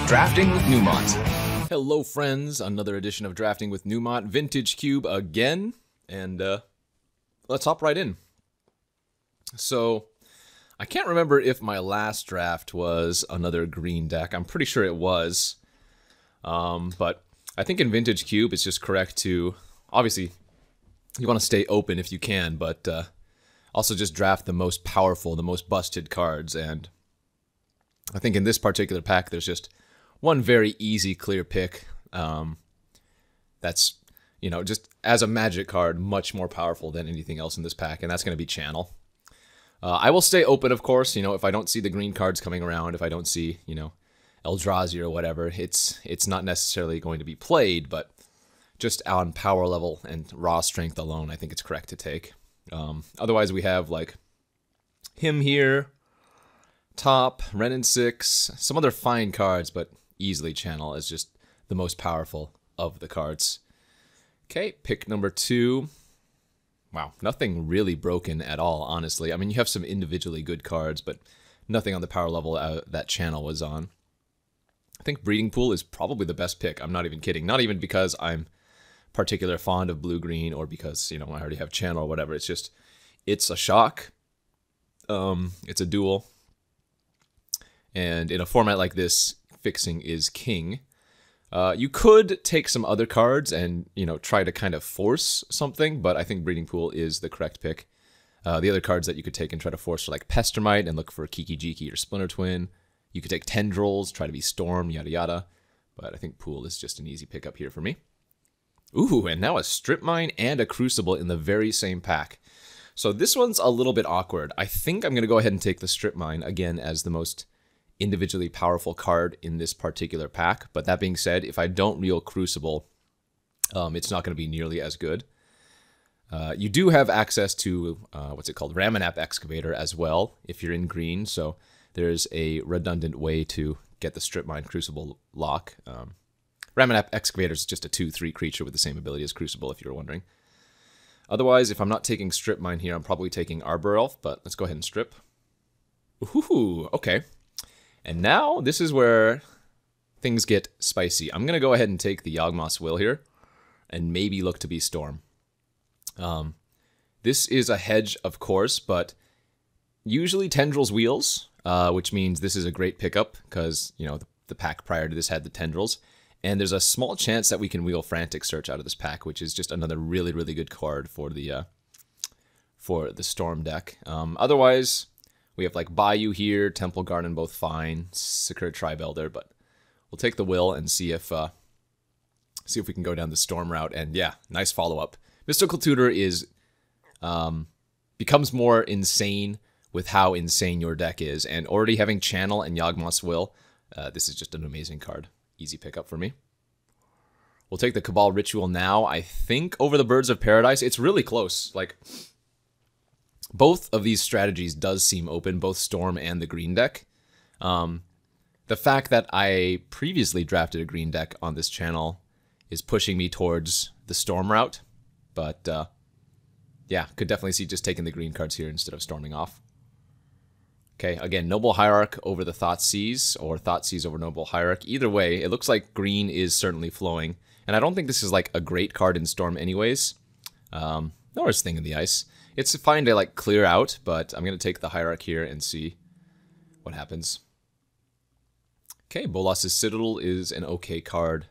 Drafting with Numot. Hello friends, another edition of Drafting with Numot, Vintage Cube again, and let's hop right in. So, I can't remember if my last draft was another green deck. I'm pretty sure it was, but I think in Vintage Cube it's just correct to, obviously, you want to stay open if you can, but also just draft the most powerful, the most busted cards, and I think in this particular pack there's just one very easy, clear pick that's, you know, just as a magic card, much more powerful than anything else in this pack, and that's going to be Channel. I will stay open, of course, you know, if I don't see the green cards coming around, if I don't see, you know, Eldrazi or whatever, it's not necessarily going to be played, but just on power level and raw strength alone, I think it's correct to take. Otherwise, we have, like, him here, top, Ren and 6, some other fine cards, but easily Channel is just the most powerful of the cards. Okay, pick number 2. Wow, nothing really broken at all, honestly. I mean, you have some individually good cards, but nothing on the power level that Channel was on. I think Breeding Pool is probably the best pick. I'm not even kidding. Not even because I'm particularly fond of blue-green or because, you know, I already have Channel or whatever. It's just, it's a shock. It's a duel. And in a format like this, fixing is king. You could take some other cards and, you know, try to kind of force something, but I think Breeding Pool is the correct pick. The other cards that you could take and try to force are like Pestermite and look for Kiki Jiki or Splinter Twin. You could take Tendrils, try to be Storm, yada yada. But I think Pool is just an easy pickup here for me. Ooh, and now a Strip Mine and a Crucible in the very same pack. So this one's a little bit awkward. I think I'm going to go ahead and take the Strip Mine, again, as the most individually powerful card in this particular pack. But that being said, if I don't reel Crucible, it's not going to be nearly as good. You do have access to, what's it called, Ramanap Excavator as well, if you're in green. So there's a redundant way to get the Strip Mine Crucible lock. Ramanap Excavator is just a 2/3 creature with the same ability as Crucible, if you're wondering. Otherwise, if I'm not taking Strip Mine here, I'm probably taking Arbor Elf, but let's go ahead and strip. Ooh, okay. And now, this is where things get spicy. I'm going to go ahead and take the Yawgmoth's Will here, and maybe look to be Storm. This is a hedge, of course, but usually Tendrils wheels, which means this is a great pickup, because, you know, the pack prior to this had the Tendrils. And there's a small chance that we can wheel Frantic Search out of this pack, which is just another really, really good card for the Storm deck. Otherwise, we have like Bayou here, Temple Garden, both fine, Secure Tribe Elder, but we'll take the Will and see if we can go down the Storm route. And yeah, nice follow-up. Mystical Tutor is becomes more insane with how insane your deck is, and already having Channel and Yawgmoth's Will, this is just an amazing card. Easy pickup for me. We'll take the Cabal Ritual now, I think, over the Birds of Paradise. It's really close. Like, both of these strategies does seem open, both Storm and the green deck. The fact that I previously drafted a green deck on this channel is pushing me towards the Storm route. But, yeah, could definitely see just taking the green cards here instead of storming off. Okay, again, Noble Hierarch over the Thoughtseize, or Thoughtseize over Noble Hierarch. Either way, it looks like green is certainly flowing. And I don't think this is like a great card in Storm anyways. Nor is Thing in the Ice. It's fine to like clear out, but I'm going to take the Hierarch here and see what happens. Okay, Bolas's Citadel is an okay card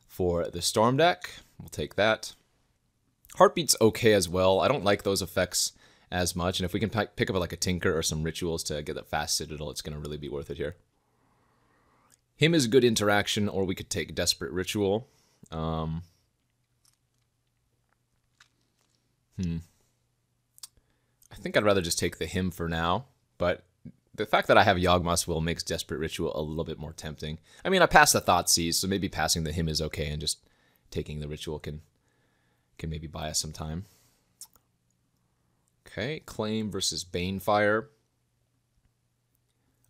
for the Storm deck. We'll take that. Heartbeat's okay as well. I don't like those effects as much, and if we can pick up like a Tinker or some rituals to get a fast Citadel, it's going to really be worth it here. Him is good interaction, or we could take Desperate Ritual. I think I'd rather just take the Him for now, but the fact that I have Yawgmoth's Will makes Desperate Ritual a little bit more tempting. I mean, I passed the Thoughtseize, so maybe passing the Him is okay, and just taking the Ritual can maybe buy us some time. Okay, Claim versus Banefire.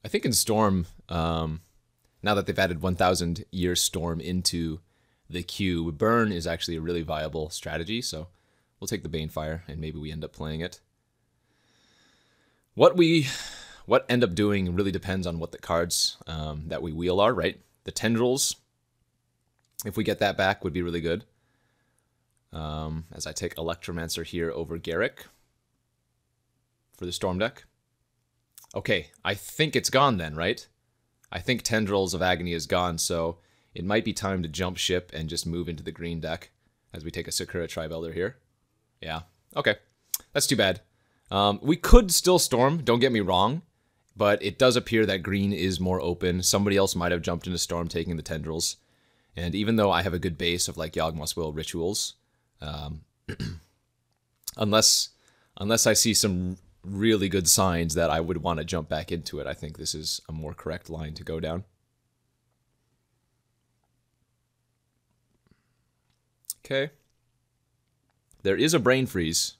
I think in Storm, now that they've added 1,000 Year Storm into the queue, Burn is actually a really viable strategy, so we'll take the Banefire, and maybe we end up playing it. What we what end up doing really depends on what the cards that we wheel are, right? The Tendrils, if we get that back, would be really good. As I take Electromancer here over Garrick for the Storm deck. Okay, I think it's gone then, right? I think Tendrils of Agony is gone, so it might be time to jump ship and just move into the green deck as we take a Sakura Tribe Elder here. Yeah, okay. That's too bad. We could still Storm, don't get me wrong, but it does appear that green is more open. Somebody else might have jumped into Storm taking the Tendrils. And even though I have a good base of like Yawgmoth's Will rituals, unless I see some really good signs that I would want to jump back into it, I think this is a more correct line to go down. Okay. There is a Brain Freeze.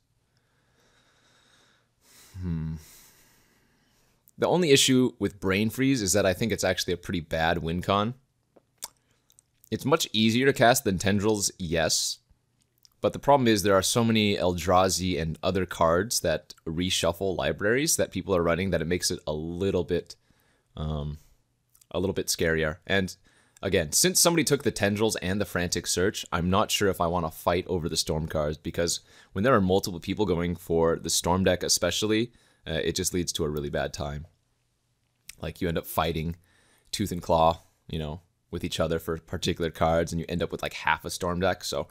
The only issue with Brain Freeze is that I think it's actually a pretty bad win con. It's much easier to cast than Tendrils, yes. But the problem is there are so many Eldrazi and other cards that reshuffle libraries that people are running that it makes it a little bit scarier. And again, since somebody took the Tendrils and the Frantic Search, I'm not sure if I want to fight over the Storm cards, because when there are multiple people going for the Storm deck especially, it just leads to a really bad time. Like you end up fighting tooth and claw, you know, with each other for particular cards, and you end up with like half a Storm deck. So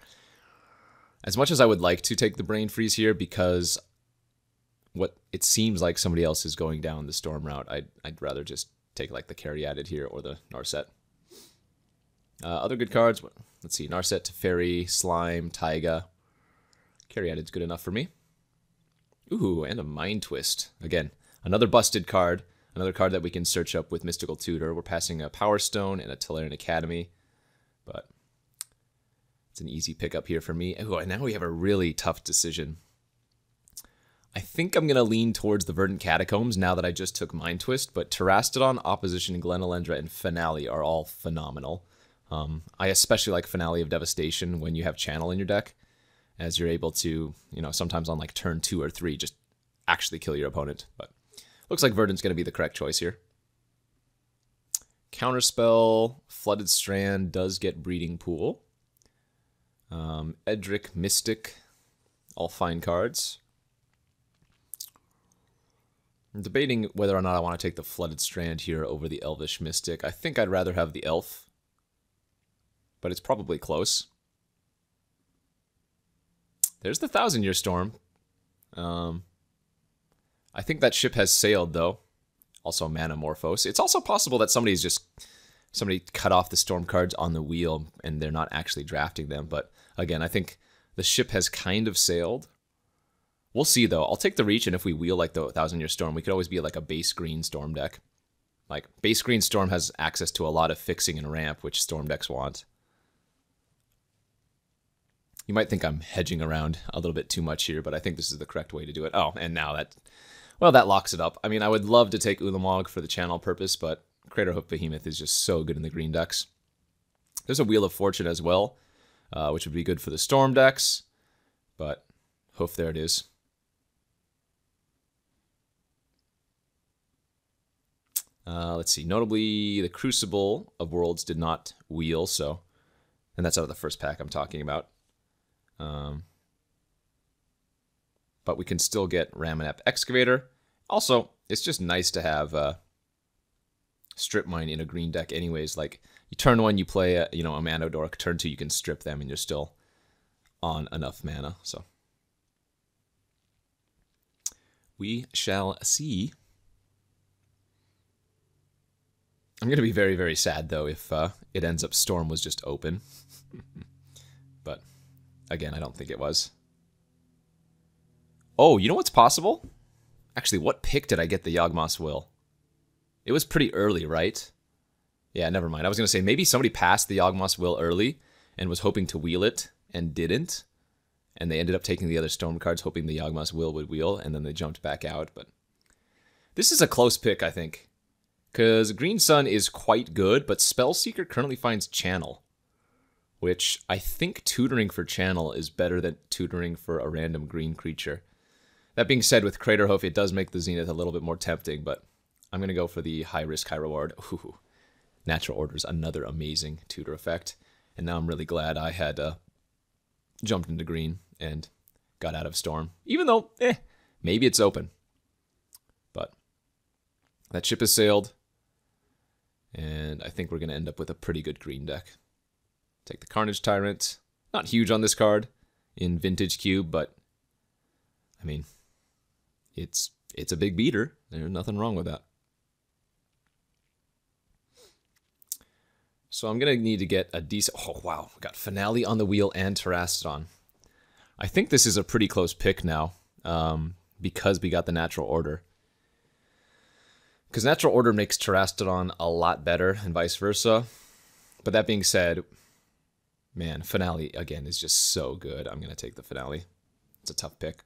as much as I would like to take the Brain Freeze here, because what it seems like somebody else is going down the Storm route, I'd rather just take like the Caryatid here or the Narset. Other good cards, let's see, Narset, Teferi, Slime, Taiga. Caryatid's good enough for me. Ooh, and a Mind Twist. Again, another busted card. Another card that we can search up with Mystical Tutor. We're passing a Power Stone and a Tolarian Academy. But it's an easy pickup here for me. Ooh, and now we have a really tough decision. I think I'm going to lean towards the Verdant Catacombs now that I just took Mind Twist. But Terastodon, Opposition, Glenelendra, and Finale are all phenomenal. I especially like Finale of Devastation when you have Channel in your deck, as you're able to, you know, sometimes on like turn 2 or 3, just actually kill your opponent. But looks like Verdant's going to be the correct choice here. Counterspell, Flooded Strand does get Breeding Pool. Edric, Mystic, all fine cards. I'm debating whether or not I want to take the Flooded Strand here over the Elvish Mystic. I think I'd rather have the Elf, but it's probably close. There's the 1,000-Year Storm. I think that ship has sailed, though. Also Manamorphose. It's also possible that somebody cut off the Storm cards on the wheel and they're not actually drafting them. But again, I think the ship has kind of sailed. We'll see, though. I'll take the Reach, and if we wheel like the 1,000-Year Storm, we could always be like a base green Storm deck. Like, base green Storm has access to a lot of fixing and ramp, which Storm decks want. You might think I'm hedging around a little bit too much here, but I think this is the correct way to do it. Oh, and now that, well, that locks it up. I mean, I would love to take Ulamog for the channel purpose, but Craterhoof Behemoth is just so good in the green decks. There's a Wheel of Fortune as well, which would be good for the Storm decks, but Hoof, there it is. Let's see. Notably, the Crucible of Worlds did not wheel, so, and that's out of the first pack I'm talking about. But we can still get Ramanap Excavator. Also, it's just nice to have Strip Mine in a green deck anyways. Like, you turn 1, you play a Mana Dork. Turn 2, you can strip them, and you're still on enough mana. So we shall see. I'm going to be very, very sad, though, if it ends up Storm was just open. But again, I don't think it was. Oh, you know what's possible? Actually, what pick did I get the Yawgmoth's Will? It was pretty early, right? Yeah, never mind. I was going to say, maybe somebody passed the Yawgmoth's Will early and was hoping to wheel it and didn't. And they ended up taking the other Storm cards, hoping the Yawgmoth's Will would wheel, and then they jumped back out. But this is a close pick, I think. Because Green Sun is quite good, but Spellseeker currently finds Channel, which I think tutoring for Channel is better than tutoring for a random green creature. That being said, with Craterhoof, it does make the Zenith a little bit more tempting, but I'm going to go for the high risk, high reward. Ooh, Natural Order's another amazing tutor effect. And now I'm really glad I had jumped into green and got out of Storm. Even though, maybe it's open. But that ship has sailed. And I think we're going to end up with a pretty good green deck. Take the Carnage Tyrant. Not huge on this card in Vintage Cube, but I mean, it's a big beater. There's nothing wrong with that. So I'm going to need to get a decent... Oh, wow. We got Finale on the wheel and Terastodon. I think this is a pretty close pick now because we got the Natural Order. Because Natural Order makes Terastodon a lot better and vice versa. But that being said, man, Finale, again, is just so good. I'm going to take the Finale. It's a tough pick.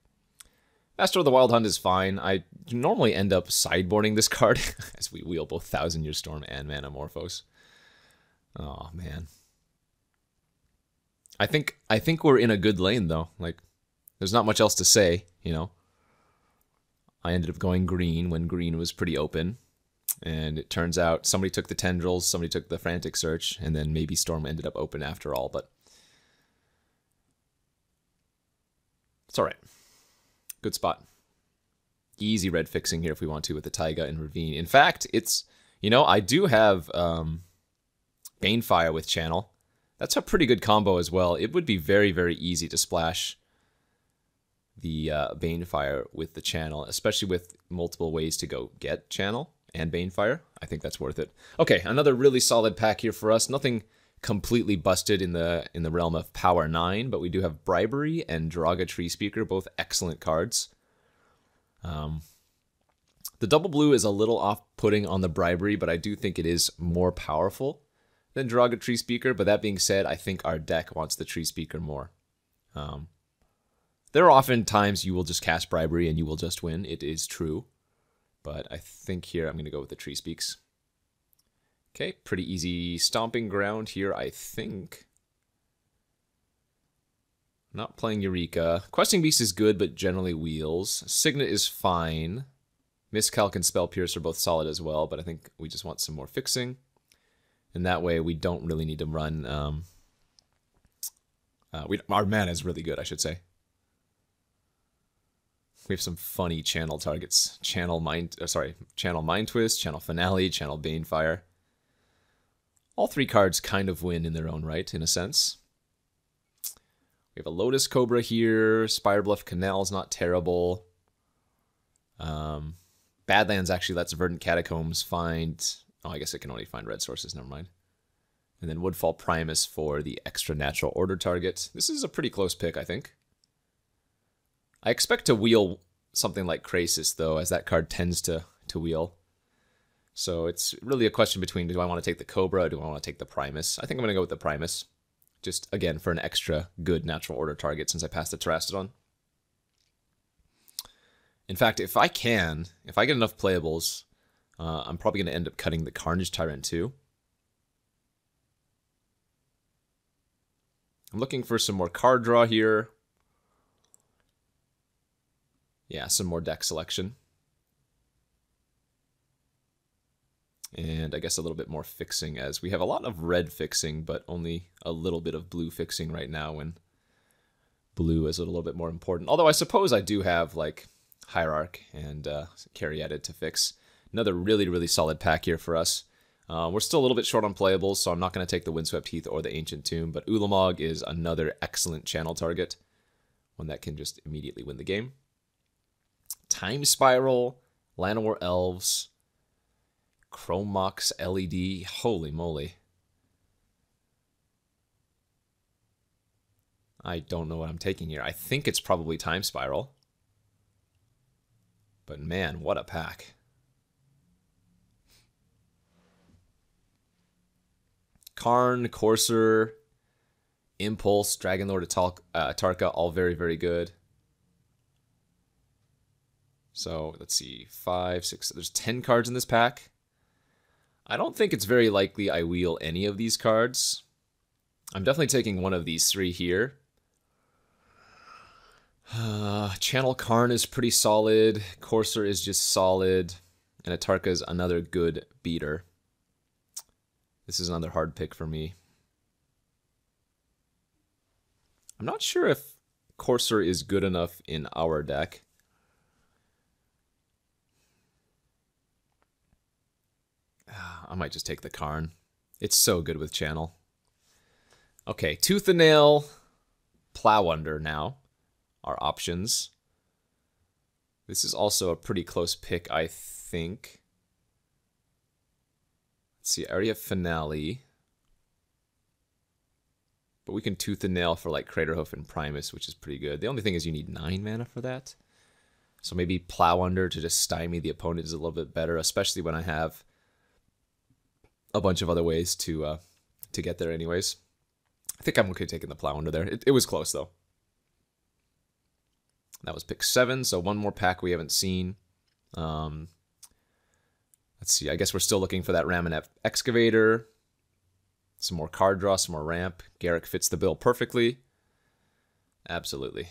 Master of the Wild Hunt is fine. I normally end up sideboarding this card as we wheel both Thousand Year Storm and Manamorphose. Oh, man. I think we're in a good lane, though. Like, there's not much else to say, you know. I ended up going green when green was pretty open. And it turns out somebody took the Tendrils, somebody took the Frantic Search, and then maybe Storm ended up open after all, but it's all right. Good spot. Easy red fixing here if we want to with the Taiga and Ravine. In fact, it's, you know, I do have Banefire with Channel. That's a pretty good combo as well. It would be very, very easy to splash the Banefire with the Channel, especially with multiple ways to go get Channel and Banefire. I think that's worth it. Okay, another really solid pack here for us. Nothing completely busted in the realm of Power 9, but we do have Bribery and Draga Tree Speaker, both excellent cards. The double blue is a little off-putting on the Bribery, but I do think it is more powerful than Draga Tree Speaker. But that being said, I think our deck wants the Tree Speaker more. There are often times you will just cast Bribery and you will just win. It is true. But I think here I'm going to go with the Tree Speaks. Okay, pretty easy stomping ground here, I think. Not playing Eureka. Questing Beast is good, but generally wheels. Signet is fine. Miscalc and Spell Pierce are both solid as well, but I think we just want some more fixing. And that way we don't really need to run... our mana is really good, I should say. We have some funny channel targets. Channel Mind Twist, Channel Finale, Channel Banefire. All three cards kind of win in their own right, in a sense. We have a Lotus Cobra here. Spirebluff Canal is not terrible. Badlands actually lets Verdant Catacombs find... Oh, I guess it can only find red sources, never mind. And then Woodfall Primus for the extra Natural Order target. This is a pretty close pick, I think. I expect to wheel something like Krasis, though, as that card tends to wheel. So it's really a question between, do I want to take the Cobra or do I want to take the Primus? I think I'm going to go with the Primus. Just, again, for an extra good Natural Order target since I passed the Terastodon. In fact, if I get enough playables, I'm probably going to end up cutting the Carnage Tyrant too. I'm looking for some more card draw here. Yeah, some more deck selection. And I guess a little bit more fixing, as we have a lot of red fixing, but only a little bit of blue fixing right now, when blue is a little bit more important. Although I suppose I do have, like, Hierarch and Caryatid to fix. Another really, really solid pack here for us. We're still a little bit short on playables, so I'm not going to take the Windswept Heath or the Ancient Tomb, but Ulamog is another excellent channel target, one that can just immediately win the game. Time Spiral, Llanowar Elves, Chromox LED, holy moly. I don't know what I'm taking here. I think it's probably Time Spiral. But man, what a pack. Karn, Courser, Impulse, Dragonlord, Tarka, all very, very good. So, let's see, 5, 6, there's 10 cards in this pack. I don't think it's very likely I wheel any of these cards. I'm definitely taking one of these three here. Channel Karn is pretty solid. Courser is just solid. and Atarka is another good beater. This is another hard pick for me. I'm not sure if Courser is good enough in our deck. I might just take the Karn. It's so good with Channel. Okay, Tooth and Nail, Plow Under now are options. This is also a pretty close pick, I think. Let's see, I already have Finale. But we can Tooth and Nail for like Craterhoof and Primus, which is pretty good. The only thing is you need 9 mana for that. So maybe Plow Under to just stymie the opponent is a little bit better, especially when I have a bunch of other ways to get there anyways. I think I'm okay taking the Plow Under there. It was close, though. That was pick 7, so one more pack we haven't seen. Let's see, I guess we're still looking for that Ramonette Excavator. Some more card draw, some more ramp. Garrick fits the bill perfectly. Absolutely.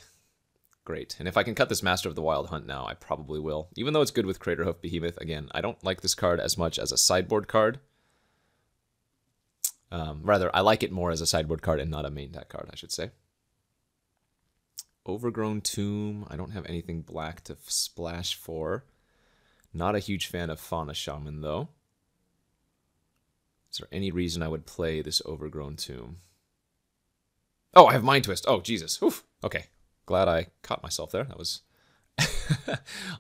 Great. And if I can cut this Master of the Wild Hunt now, I probably will. Even though it's good with Craterhoof Behemoth, again, I don't like this card as much as a sideboard card. Rather, I like it more as a sideboard card and not a main deck card, I should say. Overgrown Tomb. I don't have anything black to splash for. Not a huge fan of Fauna Shaman, though. Is there any reason I would play this Overgrown Tomb? Oh, I have Mind Twist. Oh, Jesus. Oof. Okay. Glad I caught myself there. That was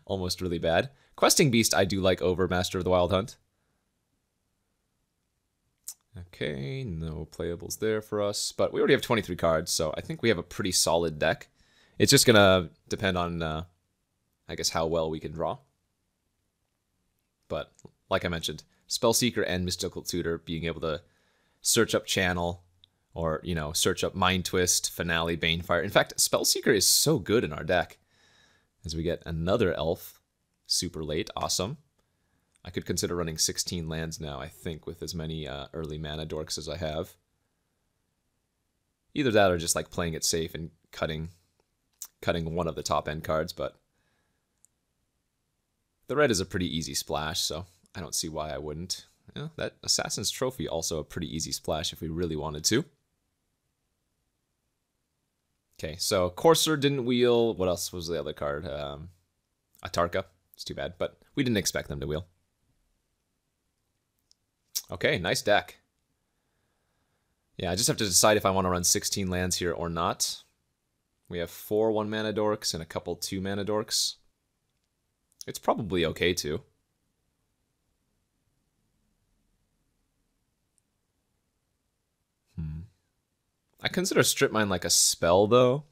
almost really bad. Questing Beast I do like over Master of the Wild Hunt. Okay, no playables there for us. But we already have 23 cards, so I think we have a pretty solid deck. It's just going to depend on, I guess, how well we can draw. But, like I mentioned, Spellseeker and Mystical Tutor being able to search up Channel or, you know, search up Mind Twist, Finale, Banefire. In fact, Spellseeker is so good in our deck as we get another elf super late. Awesome. I could consider running 16 lands now, I think, with as many early mana dorks as I have. Either that or just like playing it safe and cutting one of the top end cards, but the red is a pretty easy splash, so I don't see why I wouldn't. Yeah, that Assassin's Trophy also a pretty easy splash if we really wanted to. Okay, so Courser didn't wheel. What else was the other card? Atarka. It's too bad, but we didn't expect them to wheel. Okay, nice deck. Yeah, I just have to decide if I want to run 16 lands here or not. We have 4 1-mana dorks and a couple 2-mana dorks. It's probably okay too. I consider Strip Mine like a spell though.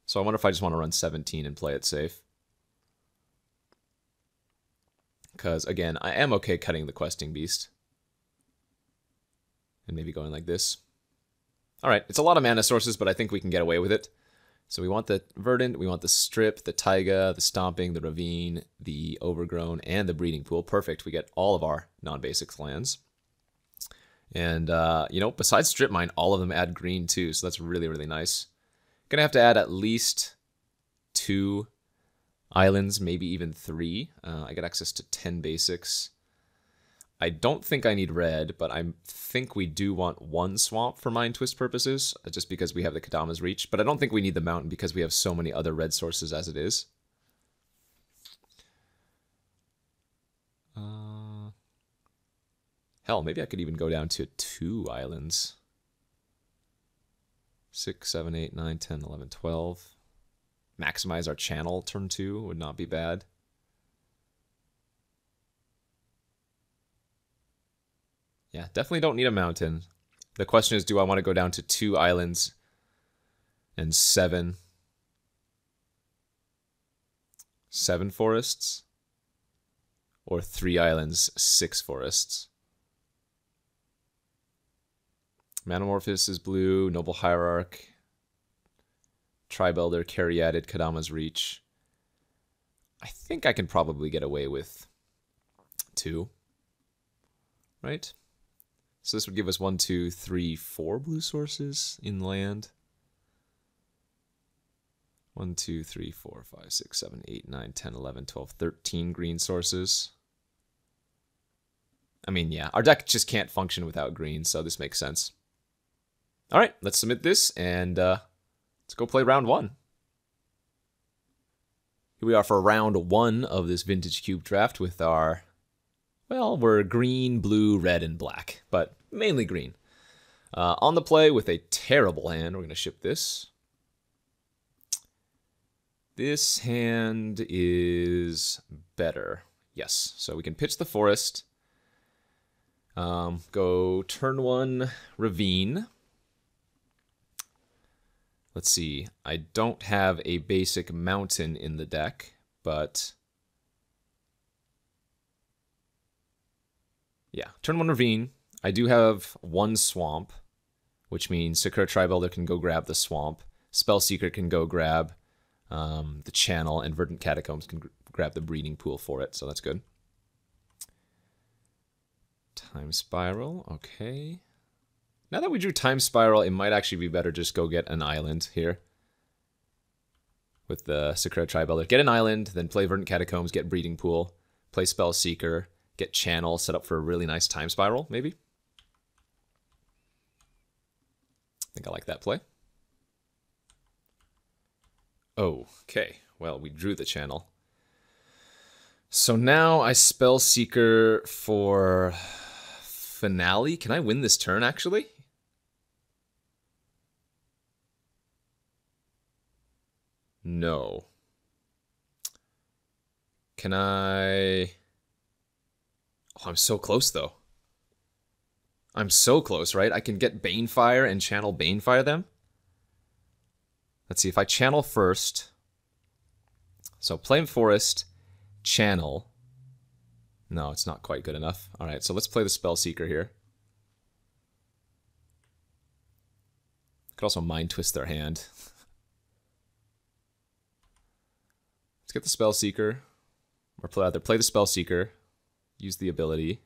So I wonder if I just want to run 17 and play it safe. Because again, I am okay cutting the Questing Beast. And maybe going like this. Alright, it's a lot of mana sources, but I think we can get away with it. So we want the Verdant, we want the Strip, the Taiga, the Stomping, the Ravine, the Overgrown, and the Breeding Pool. Perfect, we get all of our non-basics lands. And, you know, besides Strip Mine, all of them add green too, so that's really, really nice. Gonna have to add at least 2 islands, maybe even 3. I get access to 10 basics. I don't think I need red, but I think we do want 1 swamp for Mind Twist purposes, just because we have the Kadama's Reach. But I don't think we need the mountain because we have so many other red sources as it is. Hell, maybe I could even go down to 2 islands. 6, 7, 8, 9, 10, 11, 12. Maximize our channel turn 2 would not be bad. Yeah, definitely don't need a mountain. The question is, do I want to go down to 2 islands and 7 forests? Or 3 islands, 6 forests? Manamorphous is blue, Noble Hierarch, Tribe Elder, Caryatid, Kadama's Reach. I think I can probably get away with 2. Right? So this would give us 1, 2, 3, 4 blue sources in land. 1, 2, 3, 4, 5, 6, 7, 8, 9, 10, 11, 12, 13 green sources. I mean, yeah, our deck just can't function without green, so this makes sense. All right, let's submit this, and let's go play round 1. Here we are for round 1 of this Vintage Cube draft with our, well, we're green, blue, red, and black, but mainly green. On the play with a terrible hand, we're going to ship this. This hand is better. Yes, so we can pitch the forest. Go turn 1, Ravine. Let's see, I don't have a basic mountain in the deck, but yeah, turn 1 Ravine. I do have 1 swamp, which means Sakura Tribuilder can go grab the swamp. Spellseeker can go grab the channel, and Verdant Catacombs can grab the breeding pool for it, so that's good. Time Spiral, okay. Now that we drew Time Spiral, it might actually be better just go get an island here. With the Sakura Tribuilder. Get an island, then play Verdant Catacombs, get Breeding Pool, play Spellseeker, get Channel, set up for a really nice Time Spiral, maybe? I think I like that play. Oh, okay. Well, we drew the Channel. So now I Spellseeker for Finale. Can I win this turn, actually? No. Can I... Oh, I'm so close, though. I'm so close, right? I can get Banefire and channel Banefire them. Let's see, if I channel first... So, Flame Forest, channel... No, it's not quite good enough. Alright, so let's play the Spellseeker here. Could also Mind Twist their hand. Let's get the Spellseeker. Or either play the Spellseeker, use the ability.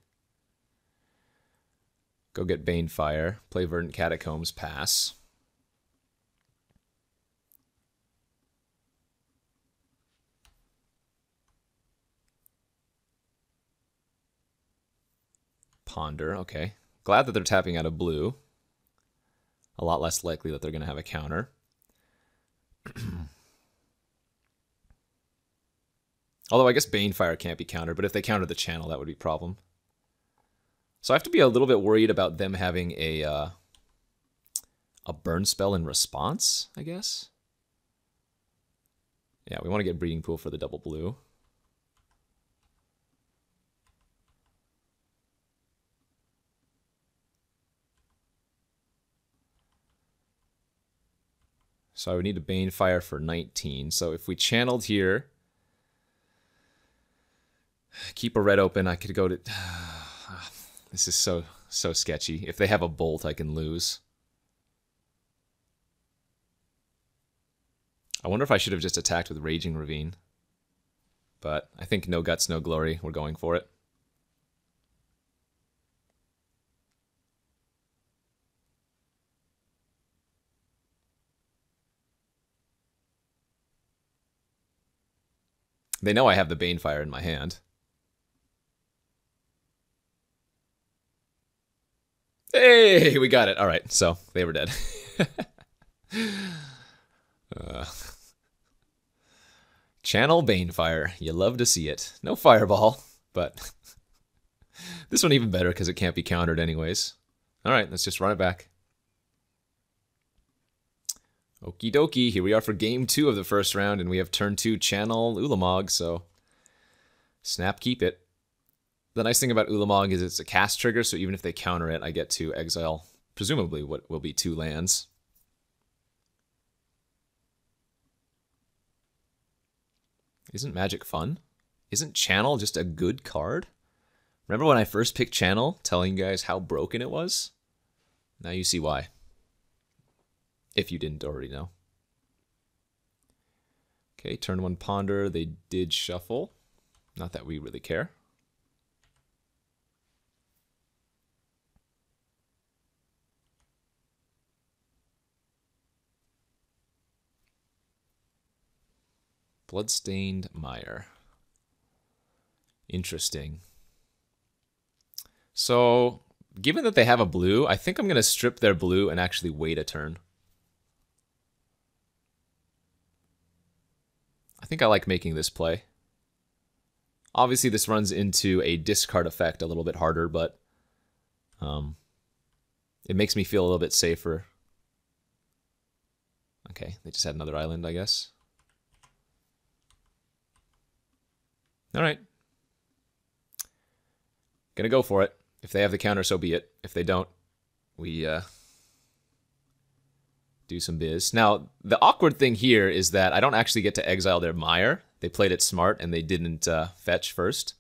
Go get Banefire, play Verdant Catacombs, pass. Ponder, okay. Glad that they're tapping out of blue. A lot less likely that they're going to have a counter. Although I guess Banefire can't be countered, but if they counter the channel, that would be a problem. So I have to be a little bit worried about them having a burn spell in response, I guess. Yeah, we want to get Breeding Pool for the double blue. So I would need a Banefire for 19. So if we channeled here, keep a red open, I could go to... This is so sketchy. If they have a bolt, I can lose. I wonder if I should have just attacked with Raging Ravine. But I think no guts, no glory. We're going for it. They know I have the Banefire in my hand. Hey, we got it. All right, so they were dead. Channel Banefire. You love to see it. No Fireball, but this one even better because it can't be countered anyways. All right, let's just run it back. Okie dokie, here we are for game 2 of the first round, and we have turn 2 Channel Ulamog, so snap, keep it. The nice thing about Ulamog is it's a cast trigger, so even if they counter it, I get to exile, presumably, what will be 2 lands. Isn't Magic fun? Isn't Channel just a good card? Remember when I first picked Channel, telling you guys how broken it was? Now you see why. If you didn't already know. Okay, turn 1 Ponder. They did shuffle. Not that we really care. Bloodstained Mire. Interesting. So, given that they have a blue, I think I'm going to strip their blue and actually wait a turn. I think I like making this play. Obviously, this runs into a discard effect a little bit harder, but it makes me feel a little bit safer. Okay, they just had another island, I guess. All right. Gonna go for it. If they have the counter, so be it. If they don't, we do some biz. Now, the awkward thing here is that I don't actually get to exile their mire. They played it smart and they didn't fetch first.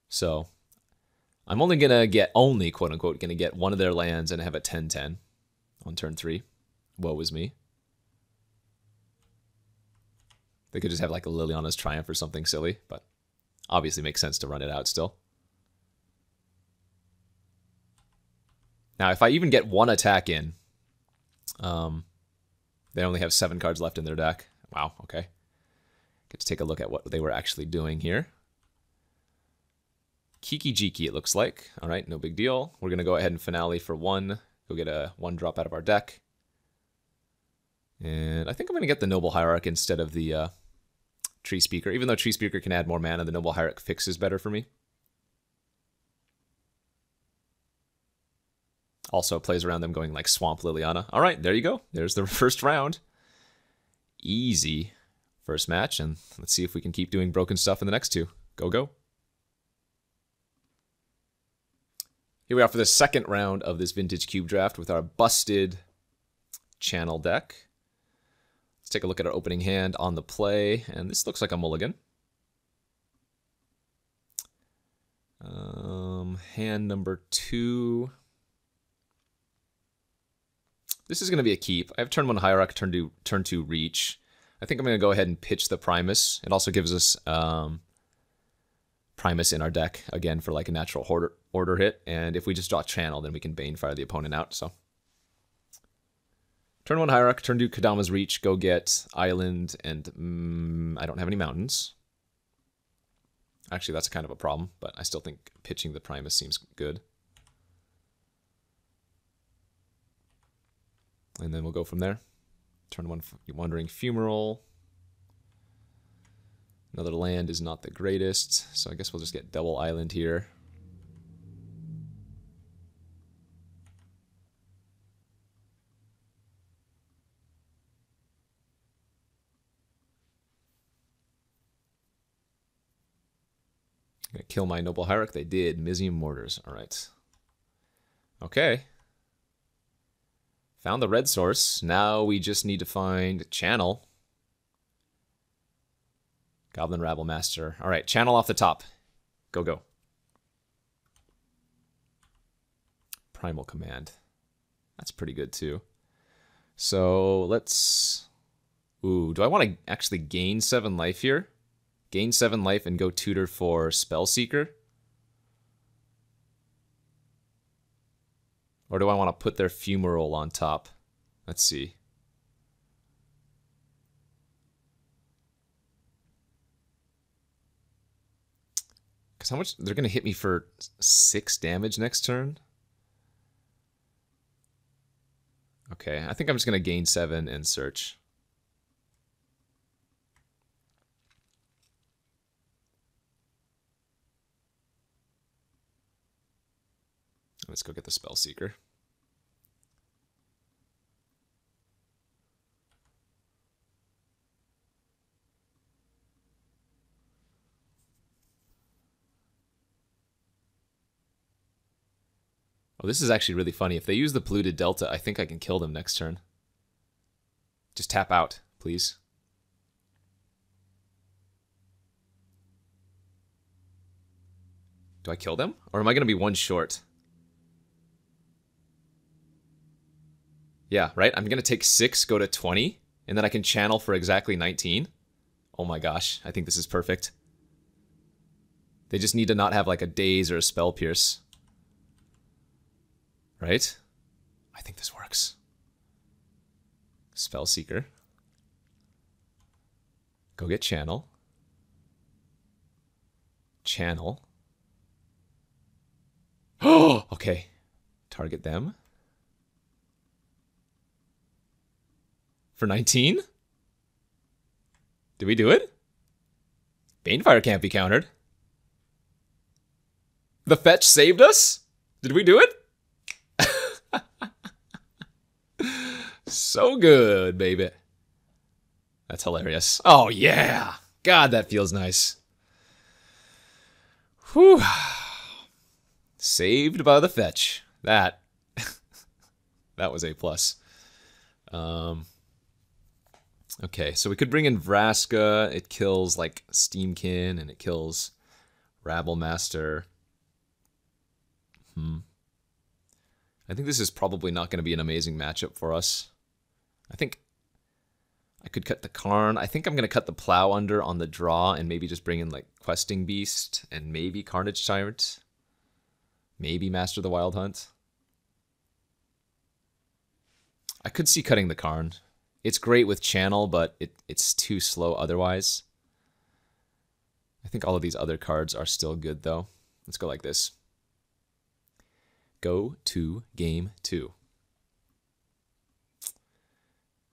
So I'm only gonna get, quote unquote, gonna get one of their lands and have a 10-10 on turn 3. Woe is me. They could just have like a Liliana's Triumph or something silly, but obviously makes sense to run it out still. Now, if I even get one attack in, they only have 7 cards left in their deck. Wow, okay. Get to take a look at what they were actually doing here. Kiki Jiki, it looks like. All right, no big deal. We're going to go ahead and finale for 1. Go get a 1-drop out of our deck. And I think I'm going to get the Noble Hierarch instead of the Tree Speaker. Even though Tree Speaker can add more mana, the Noble Hierarch fixes better for me. Also plays around them going like Swamp Liliana. All right, there you go. There's the first round. Easy first match, and let's see if we can keep doing broken stuff in the next 2. Go, go. Here we are for the second round of this Vintage Cube Draft with our busted channel deck. Let's take a look at our opening hand on the play, and this looks like a mulligan. Hand number 2. This is going to be a keep. I have turn 1 Hierarch, turn 2 Reach. I think I'm going to go ahead and pitch the Primus. It also gives us Primus in our deck, again, for like a natural order hit. And if we just draw Channel, then we can Banefire the opponent out. So turn 1 Hierarch, turn 2 Kadama's Reach, go get Island, and I don't have any mountains. Actually, that's kind of a problem, but I still think pitching the Primus seems good. And then we'll go from there. Turn 1 Wandering Fumarole. Another land is not the greatest, so I guess we'll just get double island here. Gonna kill my Noble Hierarch. They did. Mizium Mortars. All right. Okay. Found the red source. Now we just need to find Channel. Goblin Rabble Master. All right, Channel off the top. Go, go. Primal Command. That's pretty good, too. So let's... Ooh, do I want to actually gain 7 life here? Gain 7 life and go tutor for Spellseeker? Or do I want to put their Fumarole on top? Let's see. Because how much... They're going to hit me for 6 damage next turn? Okay, I think I'm just going to gain 7 and search. Let's go get the Spellseeker. Oh, this is actually really funny. If they use the Polluted Delta, I think I can kill them next turn. Just tap out, please. Do I kill them? Or am I going to be 1 short? Yeah, right? I'm going to take 6, go to 20, and then I can channel for exactly 19. Oh my gosh, I think this is perfect. They just need to not have like a Daze or a Spell Pierce. Right? I think this works. Spellseeker. Go get Channel. Channel. Oh, okay. Target them. For 19? Did we do it? Banefire can't be countered. The fetch saved us? Did we do it? So good, baby. That's hilarious. Oh, yeah. God, that feels nice. Whew. Saved by the fetch. That was A+. Okay, so we could bring in Vraska. It kills, like, Steamkin, and it kills Rabblemaster. I think this is probably not going to be an amazing matchup for us. I think I could cut the Karn. I think I'm going to cut the Plow under on the draw and maybe just bring in, like, Questing Beast and maybe Carnage Tyrant. Maybe Master the Wild Hunt. I could see cutting the Karn. It's great with Channel, but it's too slow otherwise. I think all of these other cards are still good, though. Let's go like this. Go to game 2.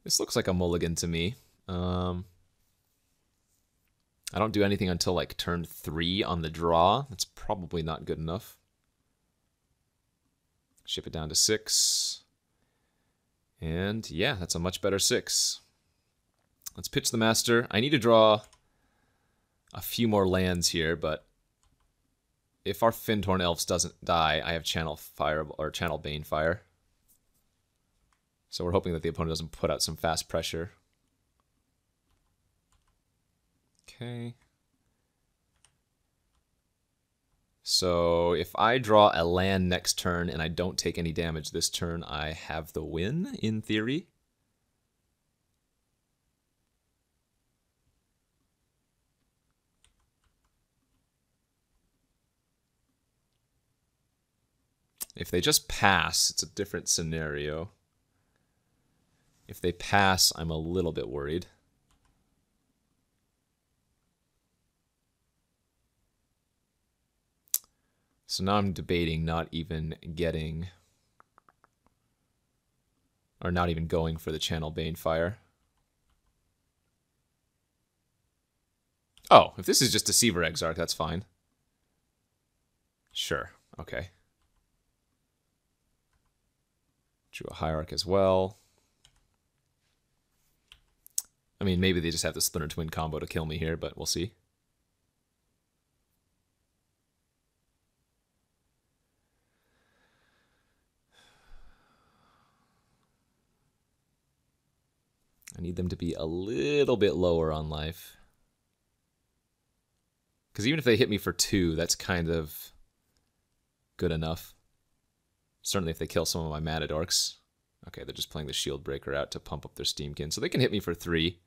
This looks like a mulligan to me. I don't do anything until like turn 3 on the draw. That's probably not good enough. Ship it down to 6. And yeah, that's a much better 6. Let's pitch the Master. I need to draw a few more lands here, but if our Fyndhorn Elves doesn't die, I have Channel Fire or Channel Banefire. So we're hoping that the opponent doesn't put out some fast pressure. Okay. So if I draw a land next turn and I don't take any damage this turn, I have the win, in theory. If they just pass, it's a different scenario. If they pass, I'm a little bit worried. So now I'm debating not even getting, or not even going for the Channel Banefire. Oh, if this is just Deceiver Exarch, that's fine. Sure, okay. Drew a Hierarch as well. I mean, maybe they just have the Splinter Twin combo to kill me here, but we'll see. I need them to be a little bit lower on life. Because even if they hit me for 2, that's kind of good enough. Certainly if they kill some of my Matadorks. Okay, they're just playing the Shield Breaker out to pump up their Steamkin. So they can hit me for 3.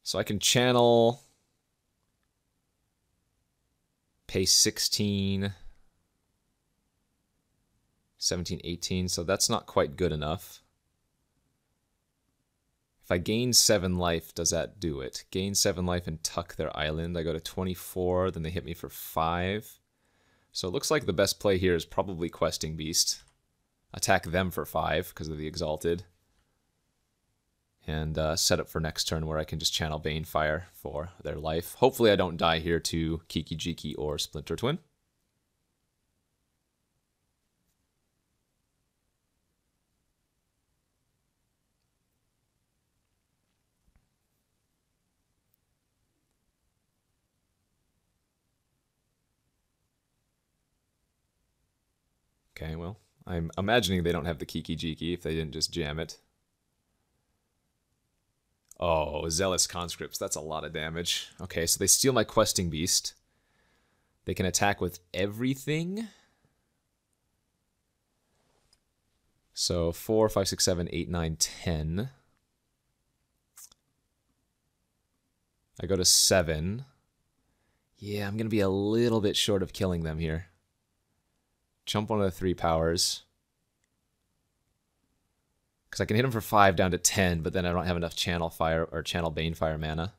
So I can channel, pay 16, 17, 18, so that's not quite good enough. If I gain 7 life, does that do it? Gain 7 life and tuck their island. I go to 24, then they hit me for 5. So it looks like the best play here is probably Questing Beast. Attack them for 5 because of the Exalted. And set up for next turn where I can just channel Banefire for their life. Hopefully I don't die here to Kiki Jiki or Splinter Twin. Okay, well, I'm imagining they don't have the Kiki Jiki if they didn't just jam it. Oh, Zealous Conscripts, that's a lot of damage. Okay, so they steal my Questing Beast. They can attack with everything. So 4, 5, 6, 7, 8, 9, 10. I go to 7. Yeah, I'm going to be a little bit short of killing them here. Jump one of the 3 powers. Because I can hit him for 5 down to 10, but then I don't have enough Channel Fire or Channel Banefire mana.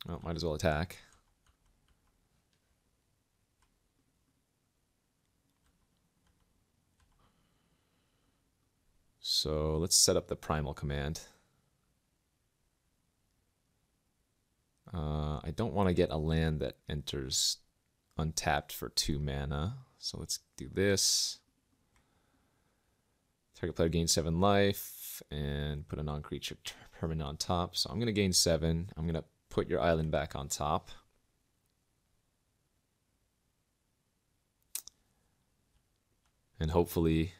Well, might as well attack. So let's set up the primal command. I don't want to get a land that enters untapped for 2 mana. So let's do this. Target player gains 7 life and put a non-creature permanent on top. So I'm going to gain 7. I'm going to put your island back on top. And hopefully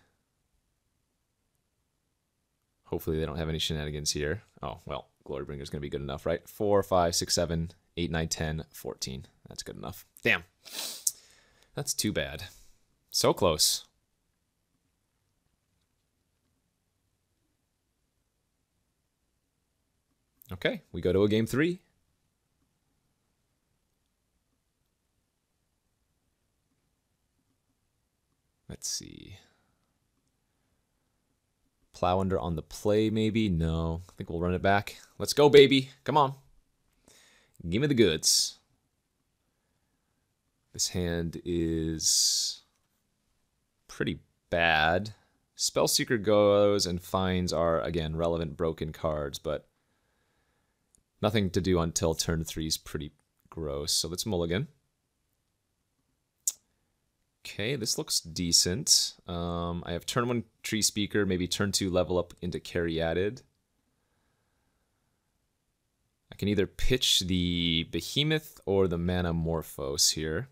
they don't have any shenanigans here. Oh, well, Glorybringer's going to be good enough, right? 4, 5, 6, 7, 8, 9, 10, 14. That's good enough. Damn. That's too bad. So close. Okay, we go to a game 3. Let's see. Plow under on the play, maybe? No. I think we'll run it back. Let's go, baby. Come on. Give me the goods. This hand is pretty bad. Spellseeker goes and finds are, again, relevant broken cards, but nothing to do until turn 3 is pretty gross. So let's mulligan. Okay, this looks decent. I have turn 1 Tree Speaker, maybe turn 2 level up into Caryatid. I can either pitch the Behemoth or the Manamorphose here.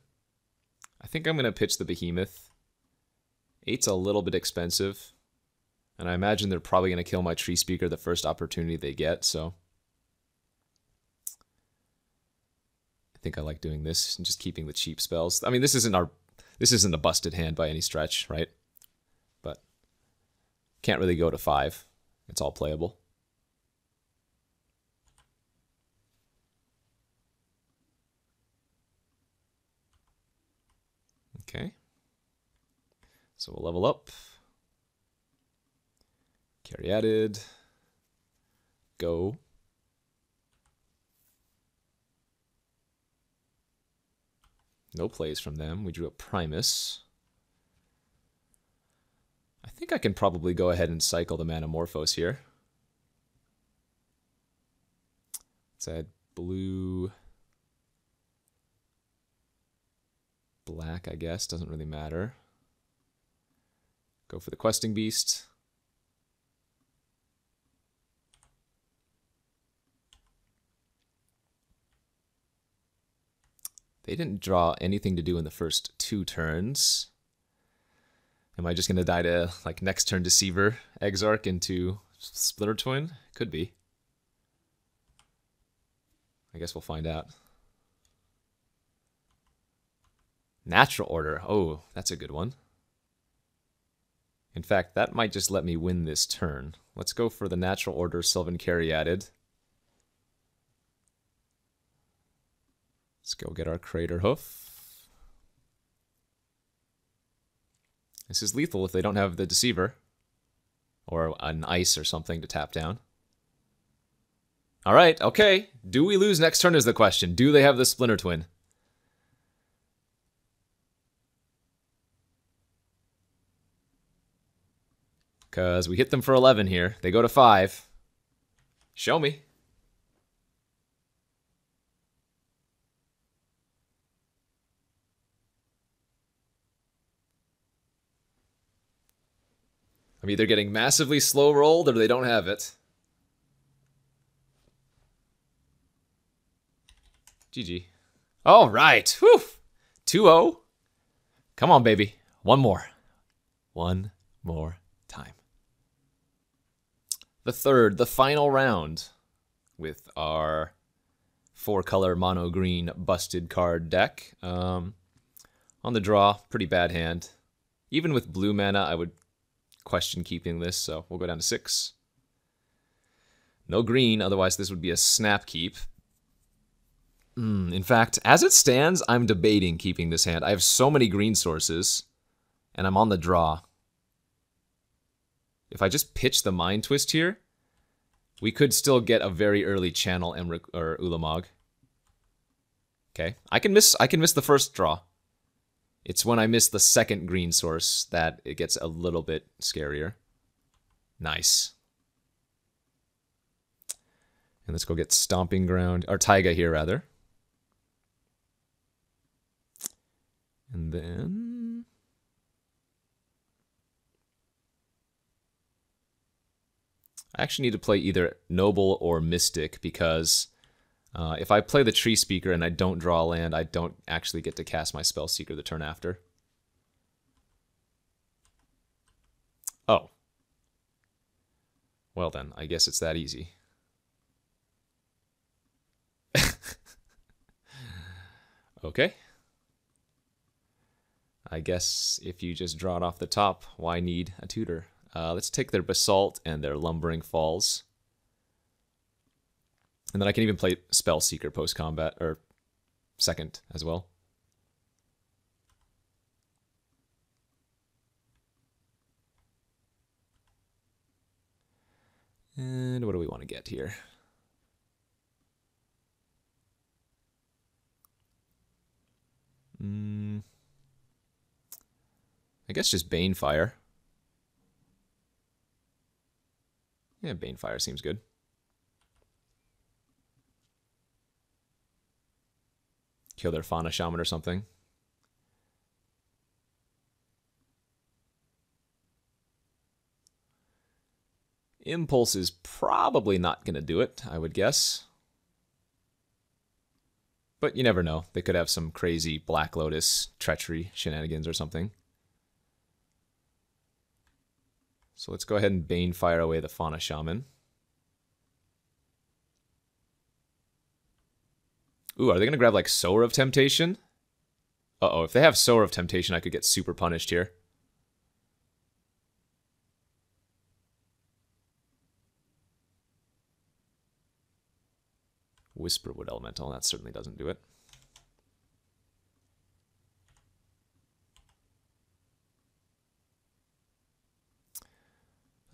I think I'm going to pitch the Behemoth. 8's a little bit expensive, and I imagine they're probably going to kill my Tree Speaker the first opportunity they get, so I think I like doing this and just keeping the cheap spells. I mean, this isn't a busted hand by any stretch, right? But can't really go to 5. It's all playable. Okay. So we'll level up. Caryatid. Go. No plays from them. We drew a Primus. I think I can probably go ahead and cycle the Manamorphose here. Let's add blue. Black, I guess. Doesn't really matter. Go for the Questing Beast. They didn't draw anything to do in the first 2 turns. Am I just going to die to, like, next turn Deceiver, Exarch into Splinter Twin? Could be. I guess we'll find out. Natural Order. Oh, that's a good one. In fact, that might just let me win this turn. Let's go for the Natural Order Sylvan Caryatid. Let's go get our Crater Hoof. This is lethal if they don't have the Deceiver. Or an Ice or something to tap down. Alright, okay. Do we lose next turn is the question. Do they have the Splinter Twin? Because we hit them for 11 here. They go to 5. Show me. I'm either getting massively slow rolled or they don't have it. GG. All right. Whew. 2-0. Come on, baby. One more. One more time. The final round with our 4-color mono green busted card deck. On the draw, pretty bad hand. Even with blue mana, I would question keeping this, so we'll go down to 6. No green, otherwise this would be a snap keep. In fact, as it stands, I'm debating keeping this hand. I have so many green sources, and I'm on the draw. If I just pitch the Mind Twist here, we could still get a very early channel or Ulamog. Okay, I can miss the first draw. It's when I miss the second green source that it gets a little bit scarier. Nice. And let's go get Stomping Ground, or Taiga here rather. And then I actually need to play either Noble or Mystic because if I play the Tree Speaker and I don't draw a land, I don't actually get to cast my Spell Seeker the turn after. Oh. Well then, I guess it's that easy. Okay. I guess if you just draw it off the top, why need a tutor? Let's take their Basalt and their Lumbering Falls. And then I can even play Spell Seeker post-combat, or second as well. And what do we want to get here? I guess just Banefire. Yeah, Banefire seems good. Kill their Fauna Shaman or something. Impulse is probably not going to do it, I would guess. But you never know. They could have some crazy Black Lotus treachery shenanigans or something. So let's go ahead and Banefire away the Fauna Shaman. Ooh, are they going to grab like Sower of Temptation? Uh-oh, if they have Sower of Temptation, I could get super punished here. Whisperwood Elemental, that certainly doesn't do it.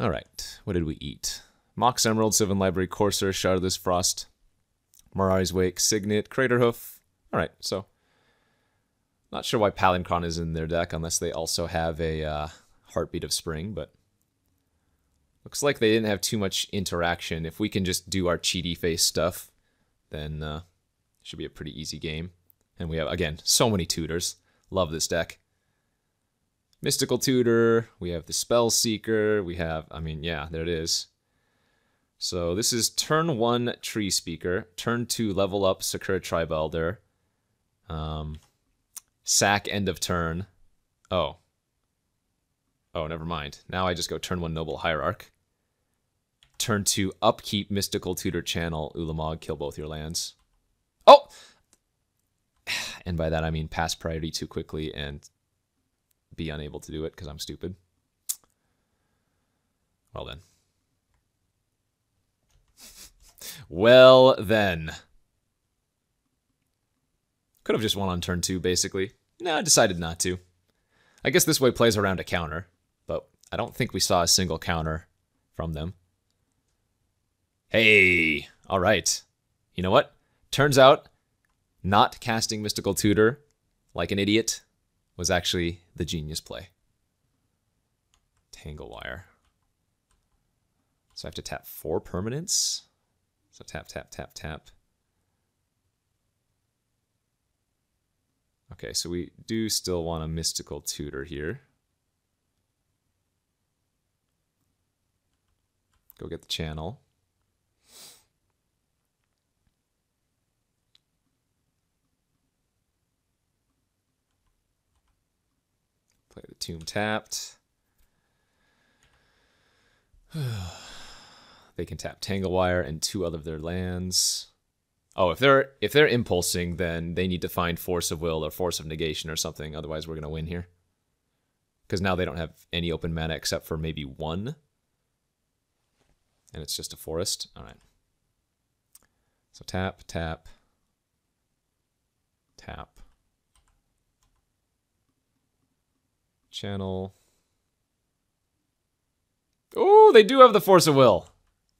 Alright, what did we eat? Mox Emerald, Sylvan Library, Courser, Shardless Frost, Mirari's Wake, Signet, Craterhoof. Alright, so not sure why Palinchron is in their deck unless they also have a Heartbeat of Spring, but looks like they didn't have too much interaction. If we can just do our cheaty face stuff, then it should be a pretty easy game. And we have, again, so many tutors. Love this deck. Mystical Tutor, we have the Spell Seeker, we have, I mean, yeah, there it is. So this is turn 1 Tree Speaker, turn 2 level up Sakura Tribe Elder, sack end of turn. Oh, never mind. Now I just go turn 1 Noble Hierarch. Turn 2 upkeep Mystical Tutor Channel Ulamog, kill both your lands. Oh! And by that I mean pass priority too quickly and be unable to do it because I'm stupid. Well then. Well then. Could have just won on turn 2 basically. No, I decided not to. I guess this way plays around a counter, but I don't think we saw a single counter from them. Hey, all right. You know what? Turns out not casting Mystical Tutor like an idiot was actually the genius play. Tanglewire. So I have to tap 4 permanents. So tap, tap, tap, tap. Okay, so we do still want a Mystical Tutor here. Go get the channel. Play the Tomb tapped. They can tap Tanglewire and 2 other of their lands. Oh, if they're impulsing, then they need to find Force of Will or Force of Negation or something. Otherwise, we're gonna win here. Because now they don't have any open mana except for maybe 1. And it's just a forest. All right. So tap, tap, tap. Channel. Oh, they do have the Force of Will.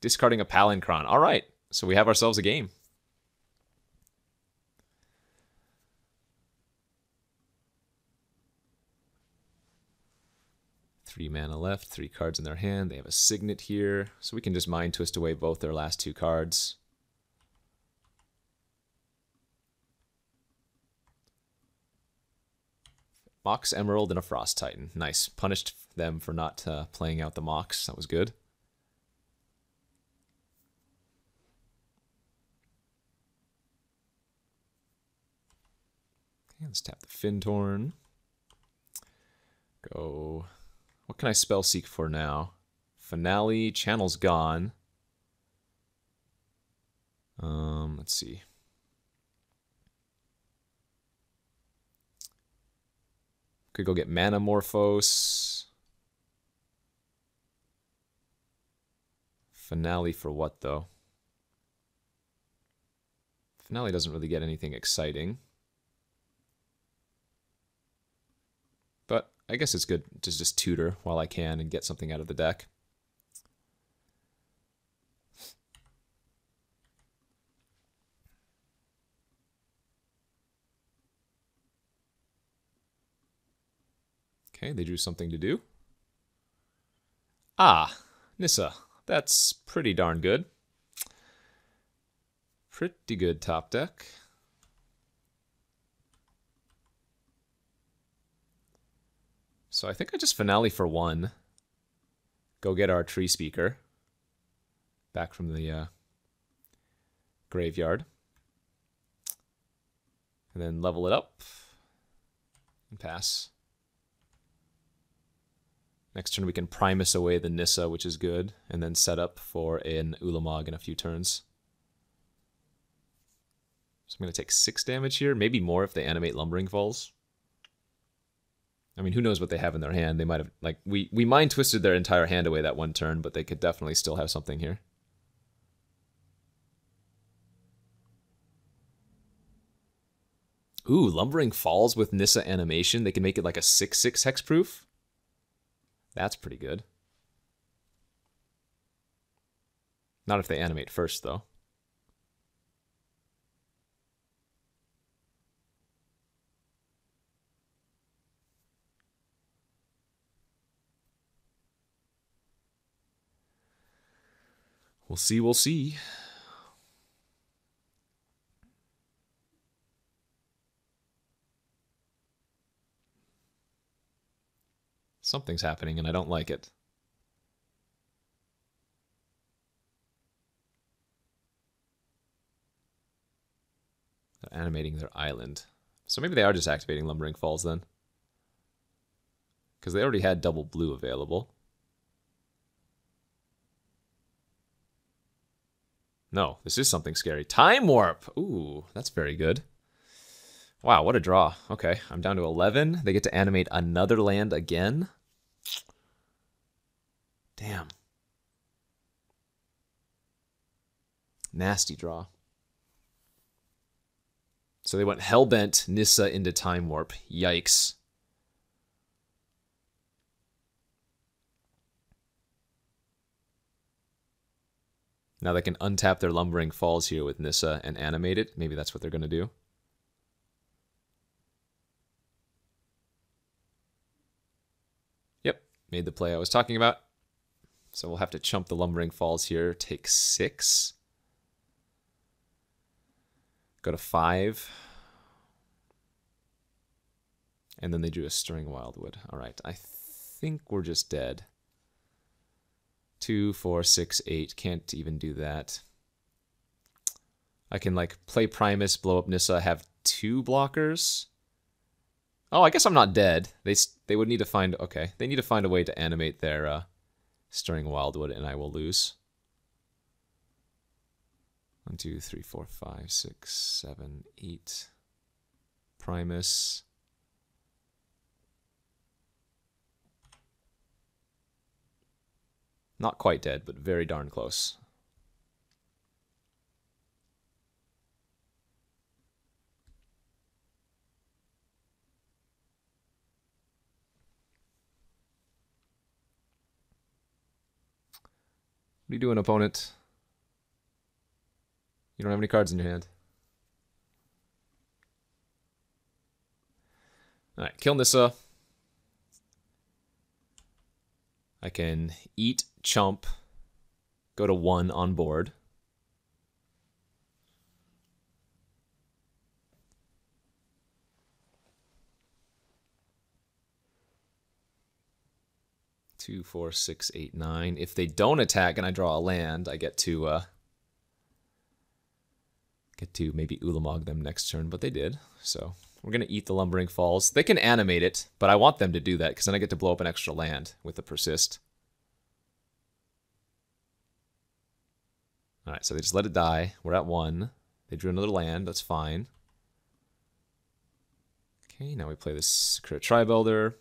Discarding a Palinchron. All right. So we have ourselves a game. 3 mana left, 3 cards in their hand. They have a Signet here, so we can just Mind Twist away both their last 2 cards. Mox Emerald and a Frost Titan. Nice. Punished them for not playing out the Mox. That was good. Okay, let's tap the Fintorn. Go. What can I spell seek for now? Finale. Channel's gone. Let's see. Could go get Manamorphose. Finale for what, though? Finale doesn't really get anything exciting. But I guess it's good to just tutor while I can and get something out of the deck. Okay, they drew something to do. Ah, Nissa. That's pretty darn good. Pretty good top deck. So I think I just Finale for 1. Go get our Tree Speaker back from the graveyard. And then level it up and pass. Next turn we can Primus away the Nissa, which is good, and then set up for an Ulamog in a few turns. So I'm going to take 6 damage here, maybe more if they animate Lumbering Falls. I mean, who knows what they have in their hand. They might have, like, we Mind Twisted their entire hand away that one turn, but they could definitely still have something here. Ooh, Lumbering Falls with Nissa animation. They can make it like a 6/6 hexproof. That's pretty good. Not if they animate first, though. We'll see, we'll see. Something's happening and I don't like it. They're animating their island. So maybe they are just activating Lumbering Falls then. Because they already had double blue available. No, this is something scary. Time Warp! Ooh, that's very good. Wow, what a draw. Okay, I'm down to 11. They get to animate another land again. Damn. Nasty draw. So they went Hellbent Nissa into Time Warp. Yikes. Now they can untap their Lumbering Falls here with Nissa and animate it. Maybe that's what they're going to do. Yep, made the play I was talking about. So we'll have to chump the Lumbering Falls here. Take 6. Go to 5. And then they drew a Stirring Wildwood. All right, I think we're just dead. 2, 4, 6, 8. Can't even do that. I can like play Primus, blow up Nissa, have 2 blockers. Oh, I guess I'm not dead. They would need to find, okay, they need to find a way to animate their Stirring Wildwood, and I will lose. 1, 2, 3, 4, 5, 6, 7, 8. Primus. Not quite dead, but very darn close. What are you doing, opponent? You don't have any cards in your hand. Alright, kill Nissa. I can eat chump, go to 1 on board. Two, 4, 6, 8, 9. If they don't attack and I draw a land, I get to maybe Ulamog them next turn, but they did. So we're gonna eat the Lumbering Falls. They can animate it, but I want them to do that because then I get to blow up an extra land with the persist. All right, so they just let it die. We're at 1. They drew another land. That's fine. Okay, now we play this Secret Tribe Elder.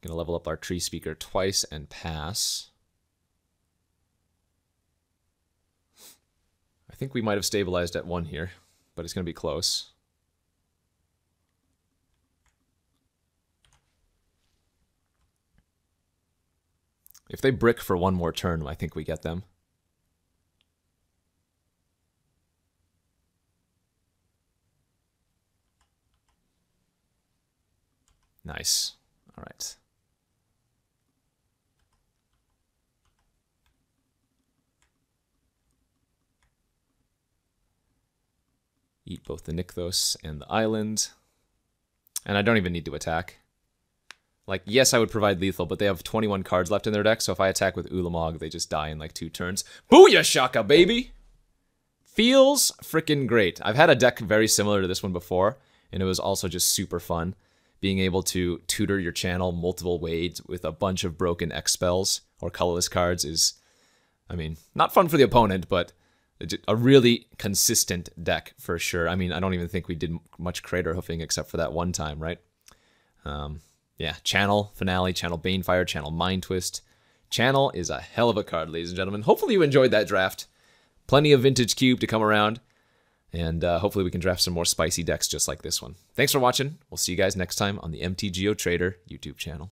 Gonna level up our Tree Speaker twice and pass. I think we might have stabilized at 1 here, but it's gonna be close. If they brick for 1 more turn, I think we get them. Nice. All right. Eat both the Nykthos and the island. And I don't even need to attack. Like, yes, I would provide lethal, but they have 21 cards left in their deck, so if I attack with Ulamog, they just die in like 2 turns. Booyah shaka, baby! Feels freaking great. I've had a deck very similar to this one before, and it was also just super fun. Being able to tutor your channel multiple ways with a bunch of broken X spells or colorless cards is, I mean, not fun for the opponent, but a really consistent deck for sure. I mean, I don't even think we did much Crater Hoofing except for that one time, right? Yeah, Channel, Finale, Channel Banefire, Channel Mind Twist. Channel is a hell of a card, ladies and gentlemen. Hopefully you enjoyed that draft. Plenty of Vintage Cube to come around. And hopefully we can draft some more spicy decks just like this one. Thanks for watching. We'll see you guys next time on the MTGO Trader YouTube channel.